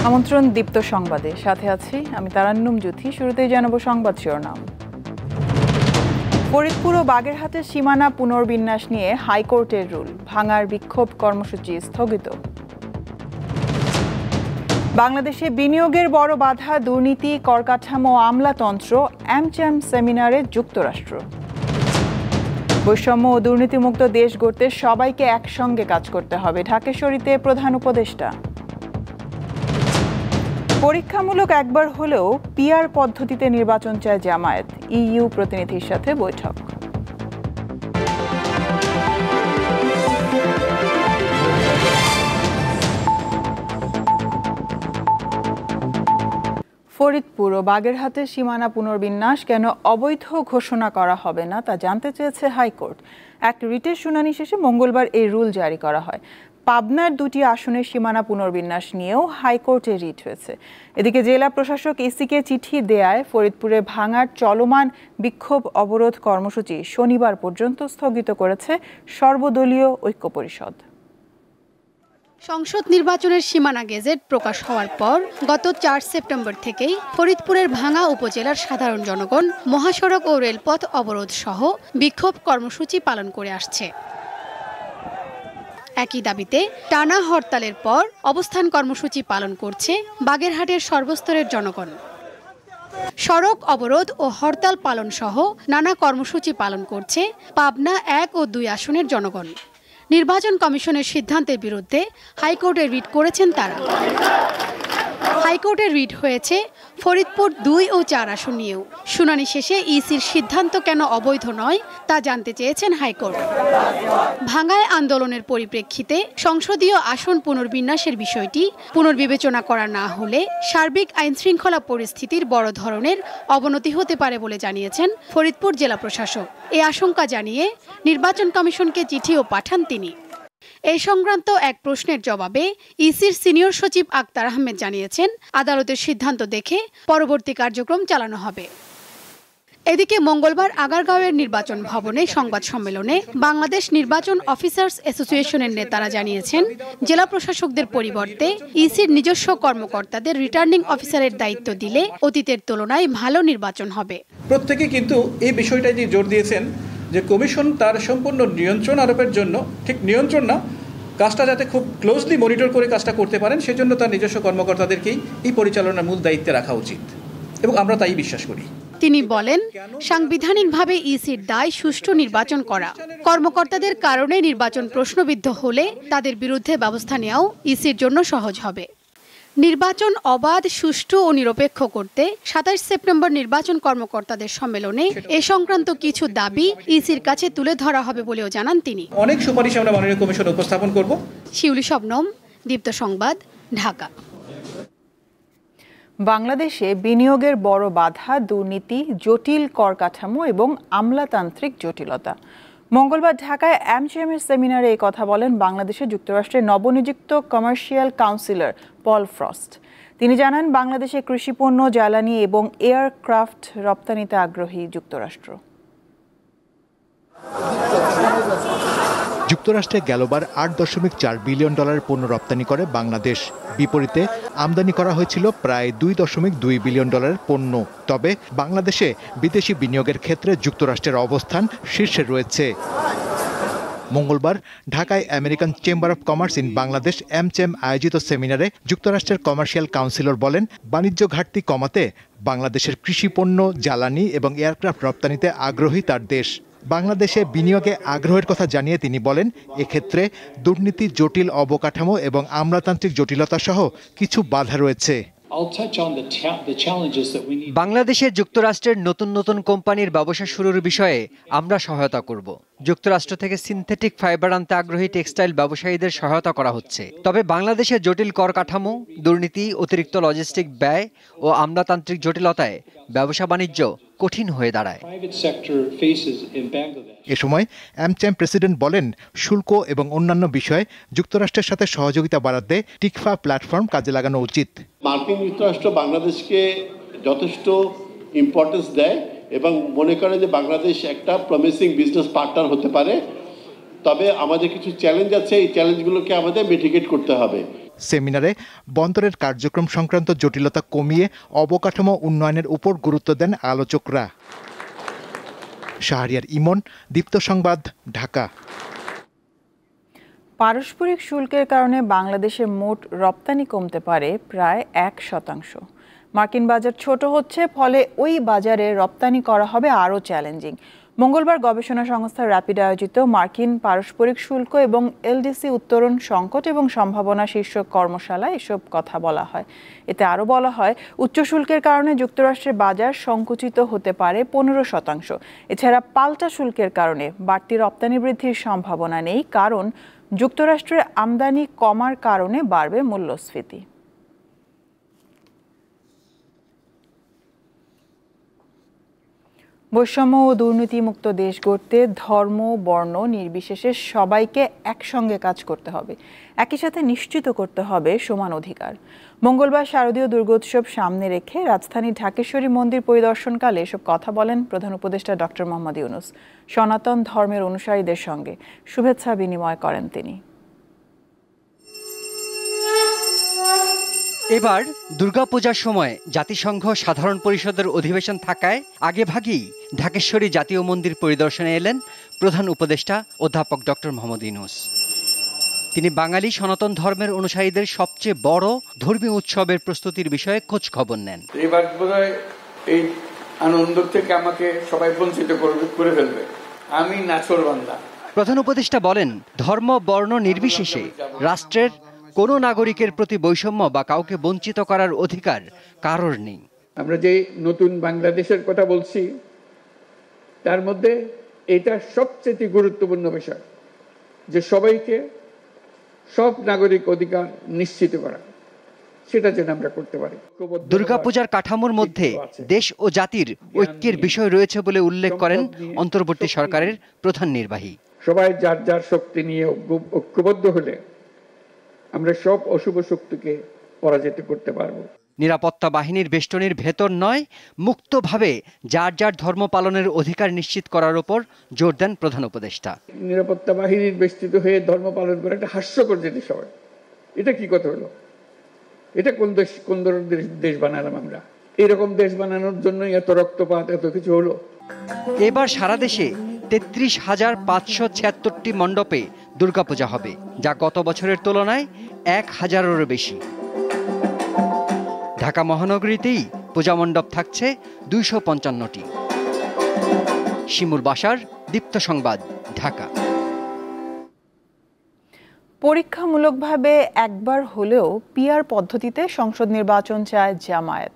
আমন্ত্রণ দীপ্ত সংবাদে, সাথে আছি আমি তারান্নুম জ্যোতি। শুরুতেই জানাবো সংবাদ শিরোনাম। ফরিদপুর ও বাগেরহাটের সীমানা পুনর্বিন্যাস নিয়ে হাইকোর্টের রুল, ভাঙার বিক্ষোভ কর্মসূচি স্থগিত। বাংলাদেশে বিনিয়োগের বড় বাধা দুর্নীতি, করকাঠামো ও আমলাতন্ত্র, অ্যামচ্যাম সেমিনারে যুক্তরাষ্ট্র। বৈষম্য ও দুর্নীতিমুক্ত দেশ গড়তে সবাইকে একসঙ্গে কাজ করতে হবে, ঢাকেশ্বরীতে প্রধান উপদেষ্টা। পরীক্ষামূলক একবার হলেও পিআর পদ্ধতিতে নির্বাচন চায় জামায়াত, ইইউ প্রতিনিধির সাথে বৈঠক। ফরিদপুর ও বাগেরহাটের সীমানা পুনর্বিন্যাস কেন অবৈধ ঘোষণা করা হবে না তা জানতে চেয়েছে হাইকোর্ট। এক রিটের শুনানি শেষে মঙ্গলবার এই রুল জারি করা হয়। পাবনার দুটি আসনের সীমানা পুনর্বিন্যাস নিয়েও হাইকোর্টে রিট হয়েছে। এদিকে জেলা প্রশাসক ইসিকে চিঠি দেয়ায় ফরিদপুরে ভাঙার চলমান বিক্ষোভ অবরোধ কর্মসূচি শনিবার পর্যন্ত স্থগিত করেছে সর্বদলীয় ঐক্য পরিষদ। সংসদ নির্বাচনের সীমানা গেজেট প্রকাশ হওয়ার পর গত 4 সেপ্টেম্বর থেকেই ফরিদপুরের ভাঙা উপজেলার সাধারণ জনগণ মহাসড়ক ও রেলপথ অবরোধ সহ বিক্ষোভ কর্মসূচি পালন করে আসছে। একই দাবিতে টানা হরতালের পর অবস্থান কর্মসূচি পালন করছে বাগেরহাটের সর্বস্তরের জনগণ। সড়ক অবরোধ ও হরতাল পালন সহ নানা কর্মসূচি পালন করছে পাবনা 1 ও 2 আসনের জনগণ। নির্বাচন কমিশনের সিদ্ধান্তের বিরুদ্ধে হাইকোর্টে রিট করেছেন তারা। হাইকোর্টের রিট হয়েছে ফরিদপুর 2 ও 4 আসন নিয়েও। শুনানি শেষে ইসির সিদ্ধান্ত কেন অবৈধ নয় তা জানতে চেয়েছেন হাইকোর্ট। ভাঙায় আন্দোলনের পরিপ্রেক্ষিতে সংসদীয় আসন পুনর্বিন্যাসের বিষয়টি পুনর্বিবেচনা করা না হলে সার্বিক আইনশৃঙ্খলা পরিস্থিতির বড় ধরনের অবনতি হতে পারে বলে জানিয়েছেন ফরিদপুর জেলা প্রশাসক। এই আশঙ্কা জানিয়ে নির্বাচন কমিশনকে চিঠিও পাঠান তিনি। এই সংক্রান্ত এক প্রশ্নের জবাবে ইসির সিনিয়র সচিব আক্তার আহমেদ জানিয়েছেন, আদালতের সিদ্ধান্ত দেখে পরবর্তী কার্যক্রম চালানো হবে। এদিকে মঙ্গলবার আগারগাঁওয়ের নির্বাচন ভবনে সংবাদ সম্মেলনে বাংলাদেশ নির্বাচন অফিসার্স অ্যাসোসিয়েশনের নেতারা জানিয়েছেন, জেলা প্রশাসকদের পরিবর্তে ইসির নিজস্ব কর্মকর্তাদের রিটার্নিং অফিসারের দায়িত্ব দিলে অতীতের তুলনায় ভালো নির্বাচন হবে। প্রত্যেকে কিন্তু এই বিষয়টাই জোর দিয়েছেন যে কমিশন তার সম্পূর্ণ নিয়ন্ত্রণ আরোপের জন্য, ঠিক নিয়ন্ত্রণ না, কাজটা যাতে খুব ক্লোজলি মনিটর করে কাজটা করতে পারেন সেজন্য তার নিজস্ব কর্মকর্তাদেরকেই এই পরিচালনার মূল দায়িত্বে রাখা উচিত এবং আমরা তাই বিশ্বাস করি। তিনি বলেন, সাংবিধানিকভাবে ইসির দায় সুষ্ঠু নির্বাচন করা। কর্মকর্তাদের কারণে নির্বাচন প্রশ্নবিদ্ধ হলে তাদের বিরুদ্ধে ব্যবস্থা নেওয়াও ইসির জন্য সহজ হবে। নির্বাচন অবাধ, সুষ্ঠু ও নিরপেক্ষ করতে 27 সেপ্টেম্বর নির্বাচন কর্মকর্তাদের সম্মেলনে এ সংক্রান্ত কিছু দাবি ইসির কাছে তুলে ধরা হবে বলেও জানান তিনি। অনেক সুপারিশ আমরা মাননীয় কমিশনে উপস্থাপন করব। শিউলি শবনম, দীপ্ত সংবাদ, ঢাকা। বাংলাদেশে বিনিয়োগের বড় বাধা দুর্নীতি, জটিল কর কাঠামো এবং আমলাতান্ত্রিক জটিলতা। মঙ্গলবার ঢাকায় অ্যামচ্যামের সেমিনারে এই কথা বলেন বাংলাদেশে যুক্তরাষ্ট্রের নবনিযুক্ত কমার্শিয়াল কাউন্সিলর পল ফ্রস্ট। তিনি জানান, বাংলাদেশে কৃষিপণ্য, জ্বালানি এবং এয়ারক্রাফট রপ্তানিতে আগ্রহী যুক্তরাষ্ট্র। যুক্তরাষ্ট্রে গেলবার $8.4 বিলিয়ন পণ্য রপ্তানি করে বাংলাদেশ। বিপরীতে আমদানি করা হয়েছিল প্রায় $2.2 বিলিয়ন পণ্য। তবে বাংলাদেশে বিদেশি বিনিয়োগের ক্ষেত্রে যুক্তরাষ্ট্রের অবস্থান শীর্ষে রয়েছে। মঙ্গলবার ঢাকায় American chamber of commerce in Bangladesh AmCham আয়োজিত সেমিনারে যুক্তরাষ্ট্রের কমার্শিয়াল কাউন্সিলর বলেন, বাণিজ্য ঘাটতি কমাতে বাংলাদেশের কৃষিপণ্য, জ্বালানি এবং এয়ারক্রাফট রপ্তানিতে আগ্রহী তার দেশ। বাংলাদেশে বিনিয়োগে আগ্রহের কথা জানিয়ে তিনি বলেন, এক্ষেত্রে দুর্নীতি, জটিল অবকাঠামো এবং আমলাতান্ত্রিক জটিলতা সহ কিছু বাধা রয়েছে। বাংলাদেশে যুক্তরাষ্ট্রের নতুন নতুন কোম্পানির ব্যবসা শুরুর বিষয়ে আমরা সহায়তা করব। যুক্তরাষ্ট্র থেকে সিনথেটিক ফাইবার আনতে আগ্রহী টেক্সটাইল ব্যবসায়ীদের সহায়তা করা হচ্ছে। তবে বাংলাদেশের জটিল কর কাঠামো, দুর্নীতি, অতিরিক্ত লজিস্টিক ব্যয় ও আমলাতান্ত্রিক জটিলতায় ব্যবসা বাণিজ্য কঠিন হয়ে দাঁড়ায়। এ সময় অ্যামচ্যাম প্রেসিডেন্ট বলেন, শুল্ক এবং অন্যান্য বিষয়ে যুক্তরাষ্ট্রের সাথে সহযোগিতা বাড়াতে টিকফা প্ল্যাটফর্ম কাজে লাগানো উচিত। মার্কিন যুক্তরাষ্ট্র বাংলাদেশকে যথেষ্ট ইম্পর্টেন্স দেয় এবং মনে করে যে বাংলাদেশ একটা প্রমিসিং বিজনেস পার্টনার হতে পারে। তবে আমাদের কিছু চ্যালেঞ্জ আছে, এই চ্যালেঞ্জগুলোকে আমাদের মিটিগেট করতে হবে। সেমিনারে বন্দরের কার্যক্রম সংক্রান্ত জটিলতা কমিয়ে অবকাঠামো উন্নয়নের উপর গুরুত্ব দেন আলোচকরা। শাহরিয়ার ইমন, দীপ্ত সংবাদ, ঢাকা। পারস্পরিক শুল্কের কারণে বাংলাদেশের মোট রপ্তানি কমতে পারে প্রায় 1%। মার্কিন বাজার ছোট হচ্ছে, ফলে ওই বাজারে রপ্তানি করা হবে আরও চ্যালেঞ্জিং। মঙ্গলবার গবেষণা সংস্থা র্যাপিড আয়োজিত মার্কিন পারস্পরিক শুল্ক এবং এলডিসি উত্তরণ সংকট এবং সম্ভাবনা শীর্ষক কর্মশালায় এসব কথা বলা হয়। এতে আরও বলা হয়, উচ্চ শুল্কের কারণে যুক্তরাষ্ট্রের বাজার সংকুচিত হতে পারে 15%। এছাড়া পাল্টা শুল্কের কারণে বাড়তি রপ্তানি বৃদ্ধির সম্ভাবনা নেই, কারণ যুক্তরাষ্ট্রের আমদানি কমার কারণে বাড়বে মূল্যস্ফীতি। বৈষম্য ও দুর্নীতিমুক্ত দেশ গড়তে ধর্ম, বর্ণ নির্বিশেষে সবাইকে একসঙ্গে কাজ করতে হবে। একই সাথে নিশ্চিত করতে হবে সমান অধিকার। মঙ্গলবার শারদীয় দুর্গোৎসব সামনে রেখে রাজধানীর ঢাকেশ্বরী মন্দির পরিদর্শনকালে এসব কথা বলেন প্রধান উপদেষ্টা ডক্টর মোহাম্মদ ইউনূস। সনাতন ধর্মের অনুসারীদের সঙ্গে শুভেচ্ছা বিনিময় করেন তিনি। এবার দুর্গাপূজার সময় জাতিসংঘ সাধারণ পরিষদের অধিবেশন থাকায় আগেভাগেই ঢাকেশ্বরী জাতীয় মন্দির পরিদর্শনে এলেন প্রধান উপদেষ্টা অধ্যাপক ডক্টর মোহাম্মদ ইউনূস। তিনি বাঙালি সনাতন ধর্মের অনুসারীদের সবচেয়ে বড় ধর্মীয় উৎসবের প্রস্তুতির বিষয়ে খোঁজ খবর নেন। এবার বোধহয় এই আনন্দ থেকে আমাকে সবাই বঞ্চিত করে ফেলবে, আমি নাছোড়বান্দা। প্রধান উপদেষ্টা বলেন, ধর্ম বর্ণ নির্বিশেষে রাষ্ট্রের কোনো নাগরিকের প্রতি বৈষম্য বা কাউকে বঞ্চিত করার অধিকার কারোর নেই। আমরা যে নতুন বাংলাদেশের কথা বলছি, তার মধ্যে এটা সবচেয়ে গুরুত্বপূর্ণ বিষয়, যে সবাইকে সব নাগরিক অধিকার নিশ্চিত করা, সেটা যেন আমরা করতে পারি। দুর্গাপূজার কাঠামোর মধ্যে দেশ ও জাতির ঐক্যের বিষয় রয়েছে বলে উল্লেখ করেন অন্তর্বর্তী সরকারের প্রধান নির্বাহী। সবাই যার যার শক্তি নিয়ে ঐক্যবদ্ধ হলে আমরা সব অশুভ শক্তিকে পরাজিত করতে পারবো। নিরাপত্তা বাহিনীর বেষ্টনীর ভেতর নয়, মুক্তভাবে যার যার ধর্ম পালনের অধিকার নিশ্চিত করার উপর জোর দেন প্রধান উপদেষ্টা। নিরাপত্তা বাহিনীর বেষ্টিত হয়ে ধর্ম পালন করা একটা হাস্যকর জিনিস হয়। এটা কি কথা হলো? এটা কোন ধরনের দেশ বানালাম আমরা? এরকম দেশ বানানোর জন্য এত রক্তপাত, এত কিছু হলো। এবার সারা দেশে 33,576টি মণ্ডপে দুর্গাপূজা হবে, যা গত বছরের তুলনায় 1000-এরও বেশি। ঢাকা মহানগরীতেই পূজা মণ্ডপ থাকছে 255টি। শিমুল বাশার, দীপ্ত সংবাদ, ঢাকা। পরীক্ষামূলকভাবে একবার হলেও পিআর পদ্ধতিতে সংসদ নির্বাচন চায় জামায়াত।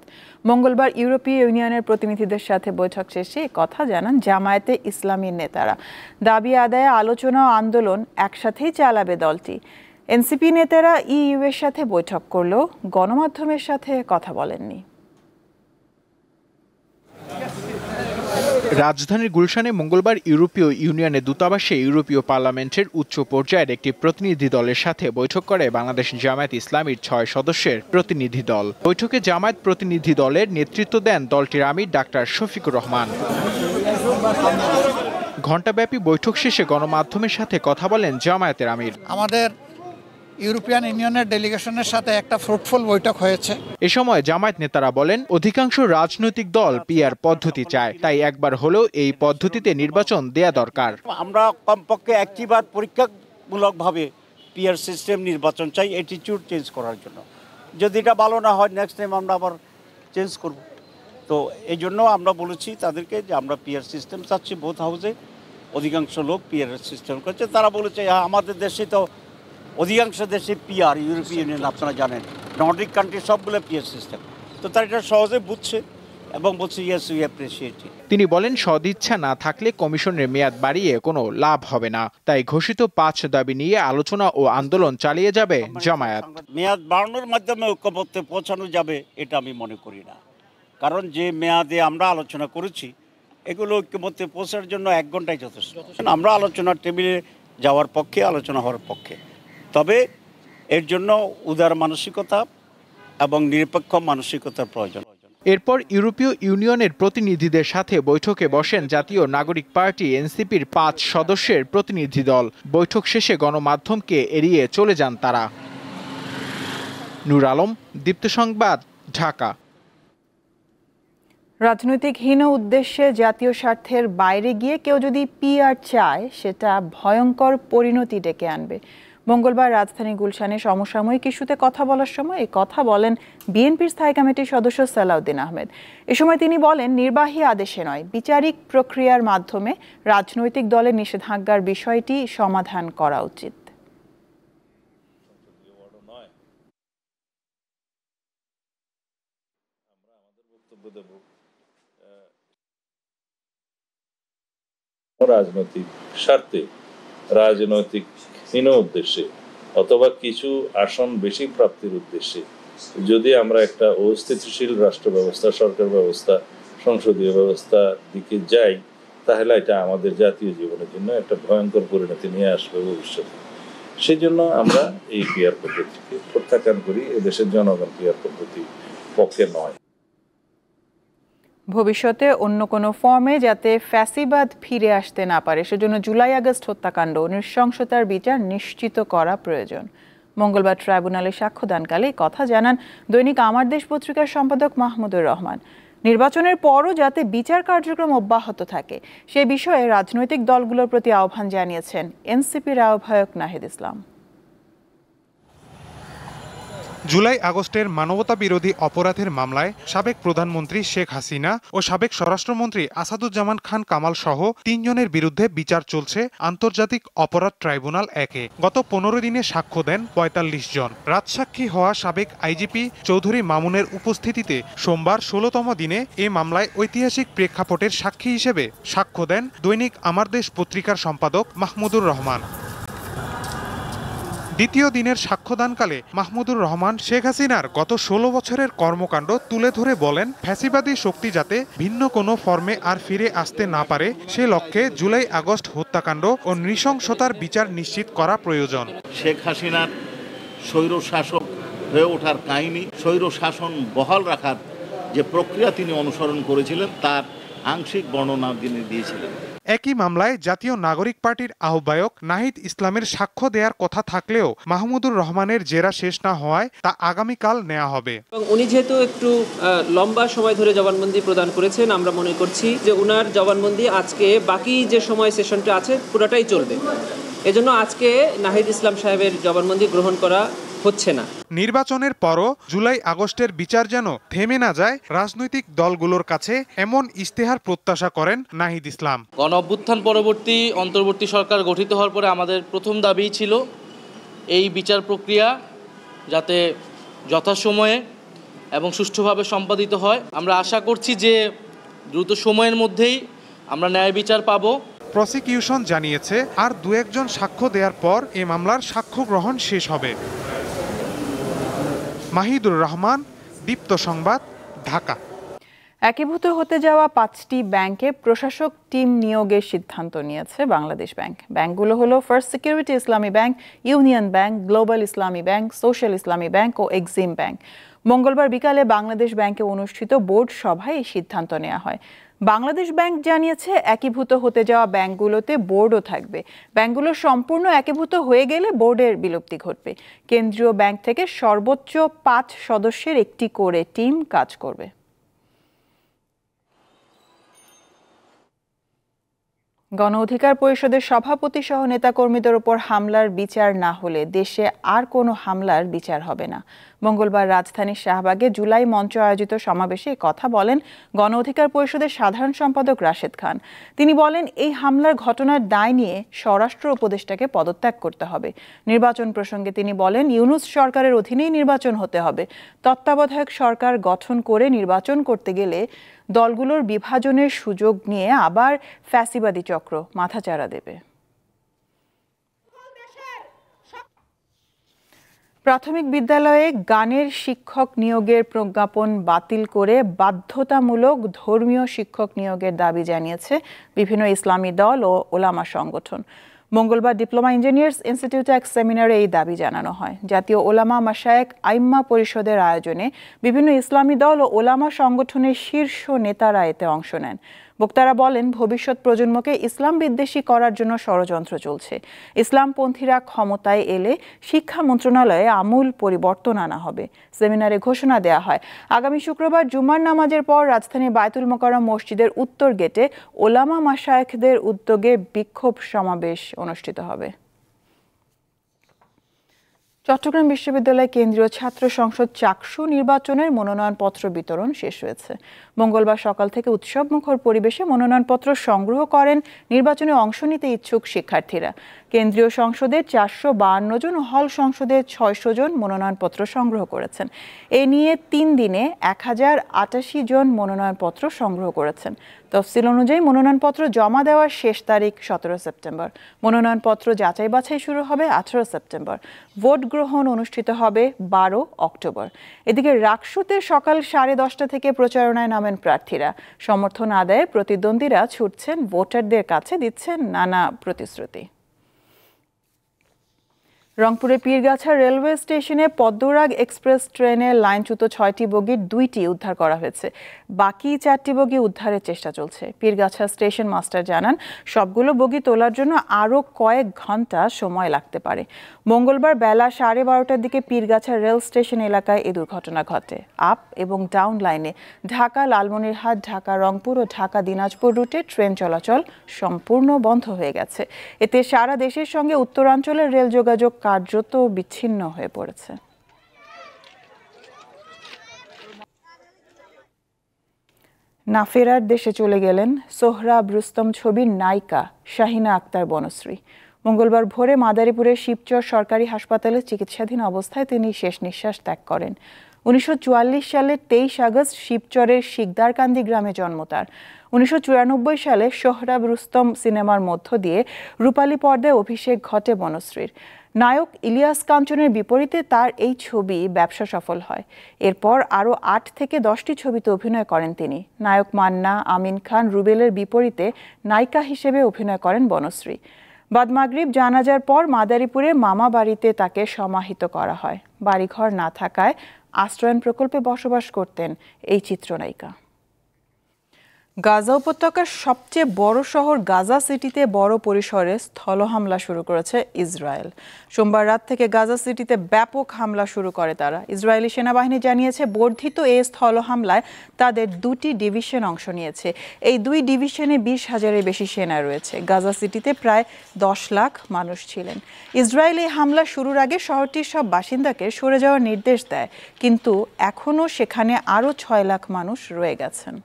মঙ্গলবার ইউরোপীয় ইউনিয়নের প্রতিনিধিদের সাথে বৈঠক শেষে কথা জানান জামায়াতে ইসলামীর নেতারা। দাবি আদায়ে আলোচনা ও আন্দোলন একসাথেই চালাবে দলটি। এনসিপি নেতারা ইইউ এর সাথে বৈঠক করলেও গণমাধ্যমের সাথে কথা বলেননি। রাজধানীর গুলশানে মঙ্গলবার ইউরোপীয় ইউনিয়নের দূতাবাসে ইউরোপীয় পার্লামেন্টের উচ্চ পর্যায়ের একটি প্রতিনিধি দলের সাথে বৈঠক করে বাংলাদেশ জামায়াত ইসলামীর 6 সদস্যের প্রতিনিধি দল। বৈঠকে জামায়াত প্রতিনিধি দলের নেতৃত্ব দেন দলটির আমির ডাক্তার শফিকুর রহমান। ঘণ্টাব্যাপী বৈঠক শেষে গণমাধ্যমের সাথে কথা বলেন জামায়াতের আমির। আমাদের ইউরোপিয়ান ইউনিয়নের ডেলিগেশনের সাথে একটা ফ্রুটফুল বৈঠক হয়েছে। এ সময় জামায়াত নেতারা বলেন, অধিকাংশ রাজনৈতিক দল পিআর পদ্ধতি চায়, তাই একবার হলেও এই পদ্ধতিতে নির্বাচন দেয়া দরকার। আমরা কমপক্ষে একটিবার পরীক্ষামূলকভাবে পিআর সিস্টেম নির্বাচন চাই, অ্যাটিটিউড চেঞ্জ করার জন্য। যদি এটা ভালো না হয়, নেক্সট টাইম আমরা আবার চেঞ্জ করব। তো এই জন্য আমরা বলেছি তাদেরকে যে আমরা পিআর সিস্টেম চাচ্ছি। বোথ হাউসে অধিকাংশ লোক পিআর সিস্টেম করছে। তারা বলেছে, আমাদের দেশে তো অধিকাংশ দেশে পিআর, ইউরোপীয় ইউনিয়ন আপনারা জানেন, নর্ডিক কান্ট্রি সবগুলো পিআর সিস্টেম। তো তারা এটা সহজে বুঝছে এবং বলছে ইয়েস উই অ্যাপ্রিশিয়েট ইট। তিনি বলেন, সদিচ্ছা না থাকলে কমিশনের মেয়াদ বাড়িয়ে কোনো লাভ হবে না, তাই ঘোষিত 5 দাবি নিয়ে আলোচনা ও আন্দোলন চালিয়ে যাবে জামায়াত। মেয়াদ বাড়ানোর মাধ্যমে ঐক্যমত্যে পৌঁছানো যাবে এটা আমি মনে করি না, কারণ যে মেয়াদে আমরা আলোচনা করেছি এগুলো ঐক্যমত্যে পৌঁছার জন্য 1 ঘন্টাই যথেষ্ট। আমরা আলোচনার টেবিলে যাওয়ার পক্ষে, আলোচনা হওয়ার পক্ষে, তবে এর জন্য উদার মানসিকতা এবং নিরপেক্ষ মানসিকতার প্রয়োজন। এরপর ইউরোপীয় ইউনিয়নের প্রতিনিধিদের সাথে বৈঠকে বসেন জাতীয় নাগরিক পার্টি এনসিপির 5 সদস্যের প্রতিনিধি দল। বৈঠক শেষে গণমাধ্যমকে এড়িয়ে চলে যান তারা। নূর আলম, দীপ্ত সংবাদ, ঢাকা। রাজনৈতিক হীন উদ্দেশ্যে জাতীয় স্বার্থের বাইরে গিয়ে কেউ যদি পিআর চায়, সেটা ভয়ঙ্কর পরিণতি ডেকে আনবে। মঙ্গলবার রাজধানী গুলশানে সমসাময়িক ইস্যুতে কথা বলার সময় এই কথা বলেন বিএনপির স্থায়ী কমিটির সদস্য সালাউদ্দিন আহমেদ। এ সময় তিনি বলেন, নির্বাহী আদেশে নয়, বিচারিক প্রক্রিয়ার মাধ্যমে রাজনৈতিক দলের নিষেধাজ্ঞার বিষয়টি সমাধান করা উচিত। রাজনৈতিক স্বার্থে, রাজনৈতিক হীন উদ্দেশ্যে অথবা কিছু আসন বেশি প্রাপ্তির উদ্দেশ্যে যদি আমরা একটা অস্থিতিশীল রাষ্ট্র ব্যবস্থা, সরকার ব্যবস্থা, সংসদীয় ব্যবস্থার দিকে যাই, তাহলে এটা আমাদের জাতীয় জীবনের জন্য একটা ভয়ঙ্কর পরিণতি নিয়ে আসবে ভবিষ্যতে। সেই জন্য আমরা এই পিআর পদ্ধতিকে প্রত্যাখ্যান করি। এদেশের জনগণ পিআর পদ্ধতি পক্ষে নয়। ভবিষ্যতে অন্য কোনো ফর্মে যাতে ফ্যাসিবাদ ফিরে আসতে না পারে, সেজন্য জুলাই আগস্ট হত্যাকাণ্ড নৃশংসতার বিচার নিশ্চিত করা প্রয়োজন। মঙ্গলবার ট্রাইব্যুনালে সাক্ষ্যদানকালে কথা জানান দৈনিক আমার দেশ পত্রিকার সম্পাদক মাহমুদুর রহমান। নির্বাচনের পরও যাতে বিচার কার্যক্রম অব্যাহত থাকে, সে বিষয়ে রাজনৈতিক দলগুলোর প্রতি আহ্বান জানিয়েছেন এনসিপির আহ্বায়ক নাহিদ ইসলাম। জুলাই আগস্টের মানবতা বিরোধী অপরাধের মামলায় সাবেক প্রধানমন্ত্রী শেখ হাসিনা ও সাবেক স্বরাষ্ট্রমন্ত্রী আসাদুজ্জামান খান কামাল সহ ৩ জনের বিরুদ্ধে বিচার চলছে আন্তর্জাতিক অপরাধ ট্রাইব্যুনাল ১-এ। গত ১৫ দিনে সাক্ষ্য দেন ৪৫ জন। রাজসাক্ষী হওয়া সাবেক আইজিপি চৌধুরী মামুনের উপস্থিতিতে সোমবার ১৬তম দিনে এ মামলায় ঐতিহাসিক প্রেক্ষাপটের সাক্ষী হিসেবে সাক্ষ্য দেন দৈনিক আমার দেশ পত্রিকার সম্পাদক মাহমুদুর রহমান। দ্বিতীয় দিনের সাক্ষ্যদানকালে মাহমুদুর রহমান শেখ হাসিনার গত ১৬ বছরের কর্মকাণ্ড তুলে ধরে বলেন, ফ্যাসিবাদী শক্তি যাতে ভিন্ন কোনো ফর্মে আর ফিরে আসতে না পারে, সে লক্ষ্যে জুলাই আগস্ট হত্যাকাণ্ড ও নৃশংসতার বিচার নিশ্চিত করা প্রয়োজন। শেখ হাসিনার স্বৈর শাসক হয়ে ওঠার কাহিনী, স্বৈর শাসন বহাল রাখার যে প্রক্রিয়া তিনি অনুসরণ করেছিলেন, তার আংশিক বর্ণনা তিনি দিয়েছিলেন। একই মামলায় জাতীয় নাগরিক পার্টির আহ্বায়ক নাহিদ ইসলামের সাক্ষ্য দেওয়ার কথা থাকলেও মাহমুদুর রহমানের জেরা শেষ না হওয়ায় তা আগামীকাল নেওয়া হবে। উনি যেহেতু একটু লম্বা সময় ধরে জবানবন্দি প্রদান করেছেন, আমরা মনে করছি যে উনার জবানবন্দি আজকে বাকি যে সময় সেশনটা আছে পুরোটাই চলবে। এজন্য আজকে নাহিদ ইসলাম সাহেবের জবানবন্দি গ্রহণ করা হচ্ছে না। নির্বাচনের পরও জুলাই আগস্টের বিচার যেন থেমে না যায় রাজনৈতিক দলগুলোর কাছে, এমন ইশতেহার প্রত্যাশা করেন নাহিদ ইসলাম। গণ অভ্যুত্থান পরবর্তী অন্তর্বর্তী সরকার গঠিত হওয়ার পরে আমাদের প্রথম দাবি ছিল এই বিচার প্রক্রিয়া যাতে যথাসময়ে এবং সুষ্ঠুভাবে সম্পাদিত হয়। আমরা আশা করছি যে দ্রুত সময়ের মধ্যেই আমরা ন্যায় বিচার পাব। প্রসিকিউশন জানিয়েছে আর ২-১ জন সাক্ষ্য দেওয়ার পর এ মামলার সাক্ষ্য গ্রহণ শেষ হবে। মাহিদুর রহমান, দীপ্ত সংবাদ, ঢাকা। একীভূত হতে যাওয়া ৫টি ব্যাংকে প্রশাসক টিম নিয়োগের সিদ্ধান্ত নিয়েছে বাংলাদেশ ব্যাংক। ব্যাংকগুলো হলো ফার্স্ট সিকিউরিটি ইসলামী ব্যাংক, ইউনিয়ন ব্যাংক, গ্লোবাল ইসলামী ব্যাংক, সোশ্যাল ইসলামী ব্যাংক ও এক্সিম ব্যাংক। মঙ্গলবার বিকালে বাংলাদেশ ব্যাংকে অনুষ্ঠিত বোর্ড সভায় এই সিদ্ধান্ত নেওয়া হয়। বাংলাদেশ ব্যাংক জানিয়েছে, একীভূত হতে যাওয়া ব্যাংকগুলোতে বোর্ডও থাকবে। ব্যাংকগুলো সম্পূর্ণ একীভূত হয়ে গেলে বোর্ডের বিলুপ্তি ঘটবে। কেন্দ্রীয় ব্যাংক থেকে সর্বোচ্চ ৫ সদস্যের একটি করে টিম কাজ করবে। গণ অধিকার পরিষদের সভাপতি সহ নেতাকর্মীদের উপর হামলার বিচার না হলে দেশে আর কোনো হামলার বিচার হবে না। মঙ্গলবার রাজধানীর শাহবাগে জুলাই মঞ্চ আয়োজিত সমাবেশে কথা বলেন গণ অধিকার পরিষদের সাধারণ সম্পাদক রাশেদ খান। তিনি বলেন, এই হামলার ঘটনার দায় নিয়ে স্বরাষ্ট্র উপদেষ্টাকে পদত্যাগ করতে হবে। নির্বাচন প্রসঙ্গে তিনি বলেন, ইউনূস সরকারের অধীনেই নির্বাচন হতে হবে। তত্ত্বাবধায়ক সরকার গঠন করে নির্বাচন করতে গেলে দলগুলোর বিভাজনের সুযোগ নিয়ে আবার ফ্যাসিবাদী চক্র মাথাচাড়া দেবে। প্রাথমিক বিদ্যালয়ে গানের শিক্ষক নিয়োগের প্রজ্ঞাপন বাতিল করে বাধ্যতামূলক ধর্মীয় শিক্ষক নিয়োগের দাবি জানিয়েছে বিভিন্ন ইসলামী দল ও ওলামা সংগঠন। মঙ্গলবার ডিপ্লোমা ইঞ্জিনিয়ার্স ইনস্টিটিউটে এক সেমিনারে এই দাবি জানানো হয়। জাতীয় ওলামা মাশায়েখ আইম্মা পরিষদের আয়োজনে বিভিন্ন ইসলামী দল ও ওলামা সংগঠনের শীর্ষ নেতারা এতে অংশ নেন। বক্তারা বলেন, ভবিষ্যৎ প্রজন্মকে ইসলাম বিদ্বেষী করার জন্য ষড়যন্ত্র চলছে। ইসলামপন্থীরা ক্ষমতায় এলে শিক্ষা মন্ত্রণালয়ে আমূল পরিবর্তন আনা হবে। সেমিনারে ঘোষণা দেওয়া হয়, আগামী শুক্রবার জুমার নামাজের পর রাজধানীর বায়তুল মোকাররম মসজিদের উত্তর গেটে ওলামা মাশায়েখদের উদ্যোগে বিক্ষোভ সমাবেশ অনুষ্ঠিত হবে। চট্টগ্রাম বিশ্ববিদ্যালয় কেন্দ্রীয় ছাত্র সংসদ চাকসু নির্বাচনের মনোনয়নপত্র বিতরণ শেষ হয়েছে। মঙ্গলবার সকাল থেকে উৎসবমুখর পরিবেশে মনোনয়নপত্র সংগ্রহ করেন নির্বাচনে অংশ নিতে ইচ্ছুক শিক্ষার্থীরা। কেন্দ্রীয় সংসদে 452 জন ও হল সংসদে 600 জন মনোনয়নপত্র সংগ্রহ করেছেন। এ নিয়ে 3 দিনে 1088 জন মনোনয়নপত্র সংগ্রহ করেছেন। তফসিল অনুযায়ী মনোনয়নপত্র জমা দেওয়ার শেষ তারিখ 17 সেপ্টেম্বর। মনোনয়নপত্র যাচাই বাছাই শুরু হবে 18 সেপ্টেম্বর। ভোট গ্রহণ অনুষ্ঠিত হবে 12 অক্টোবর। এদিকে রাকসুতে সকাল 10:30 থেকে প্রচারণায় নামেন প্রার্থীরা। সমর্থন আদায়ে প্রতিদ্বন্দ্বীরা ছুটছেন ভোটারদের কাছে, দিচ্ছেন নানা প্রতিশ্রুতি। রংপুরের পীরগাছা রেলওয়ে স্টেশনে পদ্মরাগ এক্সপ্রেস ট্রেনের লাইনচ্যুত 6টি বগির 2টি উদ্ধার করা হয়েছে। বাকি 4টি বগি উদ্ধারের চেষ্টা চলছে। পীরগাছা স্টেশন মাস্টার জানান, সবগুলো বগি তোলার জন্য আরও কয়েক ঘন্টা সময় লাগতে পারে। মঙ্গলবার বেলা 12:30টার দিকে পীরগাছা রেল স্টেশন এলাকায় এই দুর্ঘটনা ঘটে। আপ এবং ডাউন লাইনে ঢাকা লালমনিরহাট, ঢাকা রংপুর ও ঢাকা দিনাজপুর রুটে ট্রেন চলাচল সম্পূর্ণ বন্ধ হয়ে গেছে। এতে সারা দেশের সঙ্গে উত্তরাঞ্চলের রেল যোগাযোগ কার্যত বিচ্ছিন্ন হয়ে পড়েছে। না ফেরার দেশে চলে গেলেন সোহরাব রুস্তম ছবির নায়িকা শাহিনা আক্তার বনশ্রী। মঙ্গলবার ভোরে মাদারীপুরের শিবচর সরকারি হাসপাতালে চিকিৎসাধীন অবস্থায় তিনি শেষ নিঃশ্বাস ত্যাগ করেন। 1944 সালের 23 আগস্ট শিবচরের শিকদারকান্দি গ্রামে জন্ম তার। 1994 সালে সোহরাব রুস্তম সিনেমার মধ্য দিয়ে রূপালী পর্দায় অভিষেক ঘটে বনশ্রীর। নায়ক ইলিয়াস কাঞ্চনের বিপরীতে তার এই ছবি ব্যবসা সফল হয়। এরপর আরও 8 থেকে 10টি ছবিতে অভিনয় করেন তিনি। নায়ক মান্না, আমিন খান, রুবেলের বিপরীতে নায়িকা হিসেবে অভিনয় করেন বনশ্রী। বাদ মাগরিব জানাজার পর মাদারীপুরে মামা বাড়িতে তাকে সমাহিত করা হয়। বাড়িঘর না থাকায় আশ্রয়ন প্রকল্পে বসবাস করতেন এই চিত্রনায়িকা। গাজা উপত্যকার সবচেয়ে বড় শহর গাজা সিটিতে বড় পরিসরে স্থল হামলা শুরু করেছে ইসরায়েল। সোমবার রাত থেকে গাজা সিটিতে ব্যাপক হামলা শুরু করে তারা। ইসরায়েলি সেনাবাহিনী জানিয়েছে, বর্ধিত এই স্থল হামলায় তাদের 2টি ডিভিশন অংশ নিয়েছে। এই 2 ডিভিশনে 20,000-এর বেশি সেনা রয়েছে। গাজা সিটিতে প্রায় 10 লাখ মানুষ ছিলেন। ইসরায়েল এই হামলা শুরুর আগে শহরটির সব বাসিন্দাকে সরে যাওয়ার নির্দেশ দেয়, কিন্তু এখনও সেখানে আরও 6 লাখ মানুষ রয়ে গেছেন।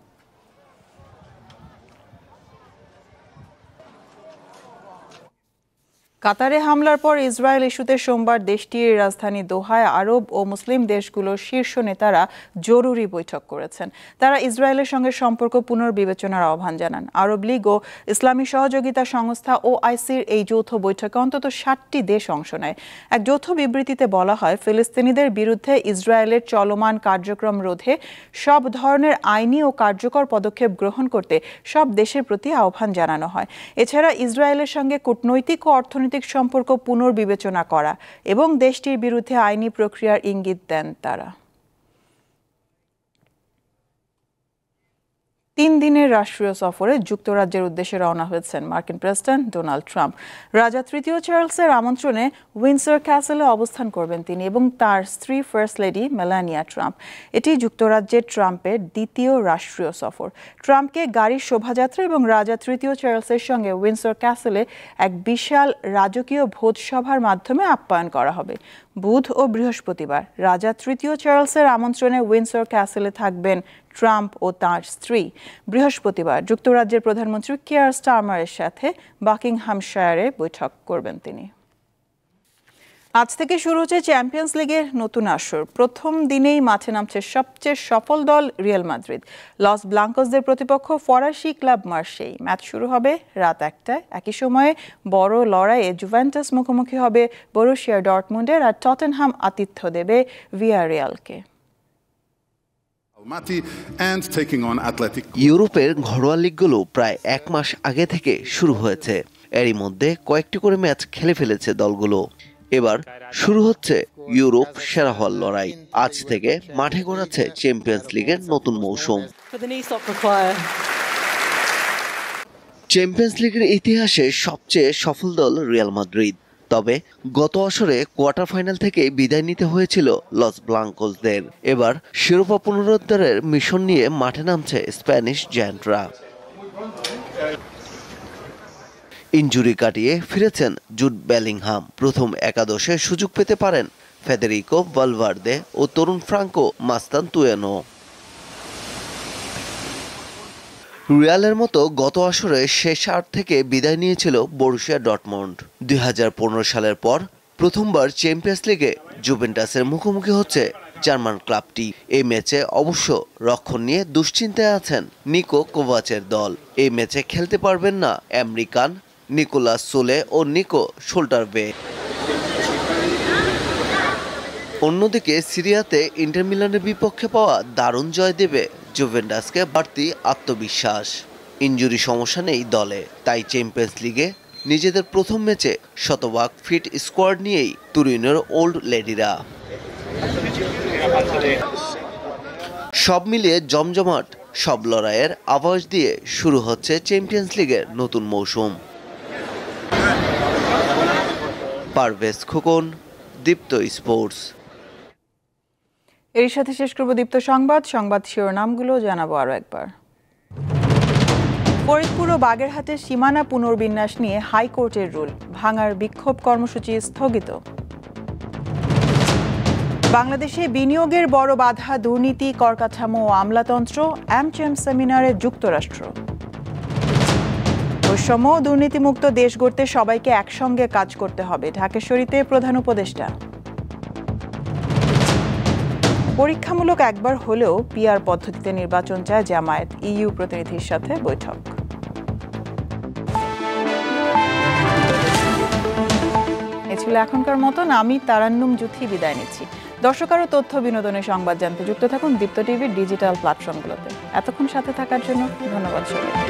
কাতারে হামলার পর ইসরায়েল ইস্যুতে সোমবার দেশটির রাজধানী দোহায় আরব ও মুসলিম দেশগুলোর শীর্ষ নেতারা জরুরি বৈঠক করেছেন। তারা ইসরায়েলের সঙ্গে সম্পর্ক পুনর্বিবেচনার আহ্বান জানান। আরব লীগ ও ইসলামী সহযোগিতা সংস্থা OICর এই যৌথ বৈঠকে অন্তত 7টি দেশ অংশ নেয়। এক যৌথ বিবৃতিতে বলা হয়, ফিলিস্তিনিদের বিরুদ্ধে ইসরায়েলের চলমান কার্যক্রম রোধে সব ধরনের আইনি ও কার্যকর পদক্ষেপ গ্রহণ করতে সব দেশের প্রতি আহ্বান জানানো হয়। এছাড়া ইসরায়েলের সঙ্গে কূটনৈতিক ও অর্থনৈতিক সম্পর্ক পুনর্বিবেচনা করা এবং দেশটির বিরুদ্ধে আইনি প্রক্রিয়ার ইঙ্গিত দেন তারা। 3 দিনের রাষ্ট্রীয় সফরে যুক্তরাজ্যের উদ্দেশ্যে রওনা হয়েছেন মার্কিন প্রেসিডেন্ট ডোনাল্ড ট্রাম্প। রাজা তৃতীয় চার্লসের আমন্ত্রণে উইন্ডসর ক্যাসেলে অবস্থান করবেন তিনি এবং তার স্ত্রী ফার্স্ট লেডি মেলানিয়া ট্রাম্প। এটি যুক্তরাজ্যের ট্রাম্পের দ্বিতীয় রাষ্ট্রীয় সফর। ট্রাম্পকে গাড়ির শোভাযাত্রা এবং রাজা তৃতীয় চার্লসের সঙ্গে উইন্ডসর ক্যাসেলে এক বিশাল রাজকীয় ভোজসভার মাধ্যমে আপ্যায়ন করা হবে। বুধ ও বৃহস্পতিবার রাজা তৃতীয় চার্লসের আমন্ত্রণে উইন্ডসর ক্যাসেলে থাকবেন ট্রাম্প ও তাঁর স্ত্রী। বৃহস্পতিবার যুক্তরাজ্যের প্রধানমন্ত্রী কিয়ার স্টারমারের সাথে বাকিংহামশায়ারে বৈঠক করবেন তিনি। আজ থেকে শুরু হচ্ছে চ্যাম্পিয়ন্স লিগের নতুন আসর। প্রথম দিনেই মাঠে নামছে সবচেয়ে সফল দল রিয়াল মাদ্রিদ। লস ব্লাঙ্কোসদের প্রতিপক্ষ ফরাসি ক্লাব মার্সেই। ম্যাচ শুরু হবে রাত 1টায়। একই সময়ে বড় লড়াইয়ে জুভেন্টাস মুখোমুখি হবে বরুসিয়া ডর্টমুন্ডের, আর টটেনহাম আতিথ্য দেবে ভিয়ারিয়ালকে। ইউরোপের ঘরোয়া লিগগুলো প্রায় 1 মাস আগে থেকে শুরু হয়েছে। এরই মধ্যে কয়েকটি করে ম্যাচ খেলে ফেলেছে দলগুলো। এবার শুরু হচ্ছে ইউরোপ সেরা হওয়ার লড়াই। আজ থেকে মাঠে গড়াচ্ছে চ্যাম্পিয়ন্স লিগের নতুন মৌসুম। চ্যাম্পিয়ন্স লিগের ইতিহাসে সবচেয়ে সফল দল রিয়াল মাদ্রিদ। তবে গত আসরে কোয়ার্টার ফাইনাল থেকে বিদায় নিতে হয়েছিল লস ব্লাঙ্কোসদের। এবার শিরোপা পুনরুদ্ধারের মিশন নিয়ে মাঠে নামছে স্প্যানিশ জায়ান্টরা। ইনজুরি কাটিয়ে ফিরেছেন জুড বেলিংহাম। প্রথম একাদশে সুযোগ পেতে পারেন ফেদেরিকো ভালভার্দে ও তরুণ ফ্রাঙ্কো মাস্তান্তুয়েনো। রিয়ালের মতো গত আসরে শেষ ৮ থেকে বিদায় নিয়েছিল বরুসিয়া ডর্টমুন্ড। ২০১৫ সালের পর প্রথমবার চ্যাম্পিয়ন্স লিগে জুভেন্টাসের মুখোমুখি হচ্ছে জার্মান ক্লাবটি। এই ম্যাচে অবশ্য রক্ষণ নিয়ে দুশ্চিন্তায় আছেন নিকো কোভাচের দল। এই ম্যাচে খেলতে পারবেন না আমেরিকান নিকোলাস সোলে ও নিকো শোল্টারবে। অন্যদিকে সিরিয়াতে ইন্টার মিলানের বিপক্ষে পাওয়া দারুণ জয় দেবে জুভেন্টাসকে বাড়তি আত্মবিশ্বাস। ইনজুরি সমস্যা নেই দলে, তাই চ্যাম্পিয়ন্স লিগে নিজেদের প্রথম ম্যাচে শতভাগ ফিট স্কোয়াড নিয়েই তুরিনের ওল্ড লেডিরা। সব মিলিয়ে জমজমাট সব লড়াইয়ের আভাস দিয়ে শুরু হচ্ছে চ্যাম্পিয়ন্স লিগের নতুন মৌসুম। পারভেজ খোকন, দীপ্ত স্পোর্টস। এর সাথে শেষ করব দীপ্ত সংবাদ শিরোনামগুলো জানাবো আরো একবার। ফরিদপুর ও বাগেরহাটের সীমানা পুনর্বিন্যাস নিয়ে হাইকোর্টের রুল, ভাঙার বিক্ষোভ কর্মসূচি স্থগিত। বাংলাদেশে বিনিয়োগের বড় বাধা দুর্নীতি, করকাঠামো ও আমলাতন্ত্র, অ্যামচেম সেমিনারে যুক্তরাষ্ট্র। বৈষম্য ও দুর্নীতিমুক্ত দেশ গড়তে সবাইকে একসঙ্গে কাজ করতে হবে, ঢাকেশ্বরীতে প্রধান উপদেষ্টা। পরীক্ষামূলক একবার হলেও পিআর পদ্ধতিতে নির্বাচন চায় জামায়াত, ইইউ প্রতিনিধির সাথে বৈঠক। এ ছিল এখনকার মতন। আমি তারান্নুম জুথি বিদায় নিচ্ছি। দর্শক আরও তথ্য বিনোদনের সংবাদ জানতে যুক্ত থাকুন দীপ্ত টিভির ডিজিটাল প্ল্যাটফর্মগুলোতে। এতক্ষণ সাথে থাকার জন্য ধন্যবাদ সবাইকে।